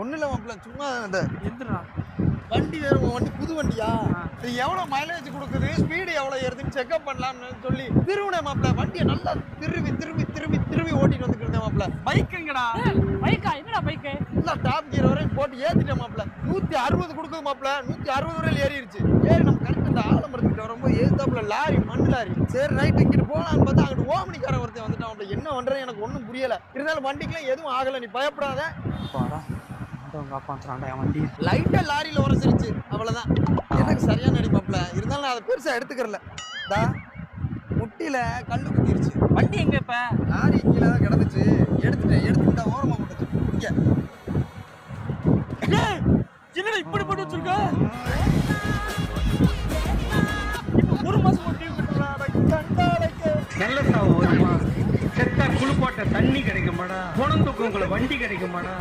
ஒன்றும் இல்லை மாப்பிள்ள, சும்மா இந்த எந்திரா வண்டி வேறு வண்டி புது வண்டியா, இது எவ்வளோ மைலேஜ் கொடுக்குது, ஸ்பீடு எவ்வளோ ஏறுதுன்னு செக்அப் பண்ணலாம்னு சொல்லி திருவினே மாப்பிள்ள. வண்டியை நல்லா திரும்பி திரும்பி திரும்பி திரும்பி ஓட்டிட்டு வந்துட்டு இருந்தேன் மாப்பிள்ள. பைக்குங்கடா. பைக்கா? என்னடா பைக்கு? இல்லை டாப் கியர் வரையும் போட்டு ஏற்றிட்டேன் மாப்பிள்ள. 160 கொடுக்குது மாப்பிள்ள. 160 வரையில் ஏறிடுச்சு. ஏறி நம்ம கரெக்ட் இந்த ஆலமரத்துக்கிட்ட வரும்போது ஏத்தாப்புல லாரி, மண் லாரி. சரி ரைட் இங்கிட்டு போகலான்னு பார்த்தா அங்கிட்டு ஓமனிக்காரன் ஒருத்தன் வந்துட்டான் மாப்பிள்ள. என்ன பண்றேன்னு எனக்கு ஒன்றும் புரியல. இருந்தாலும் வண்டிக்கெல்லாம் எதுவும் ஆகலை, நீ பயப்படாத. வண்டி லைட்டா லாரியில உரசிருச்சு, அவ்வளவுதான். எனக்கு சரியான அடி மாப்பிள்ள. இருந்தாலும் நான் அதை பெருசா எடுத்துக்கறல. முட்டியில கல்லு குத்திருச்சு. வண்டி எங்க? இப்ப லாரி கீழே தான் கிடந்துச்சு. எடுத்துட்டா ஓரமா போட்டுச்சு. இங்க என்னடா இப்படி போட்டு வச்சிருக்க? ஒரு மாசம் நல்ல சாவு வருமா? செத்தா குளிப்பாட்ட தண்ணி கிடைக்குமாடா? குணம் தூக்கம் வண்டி கிடைக்குமாடா?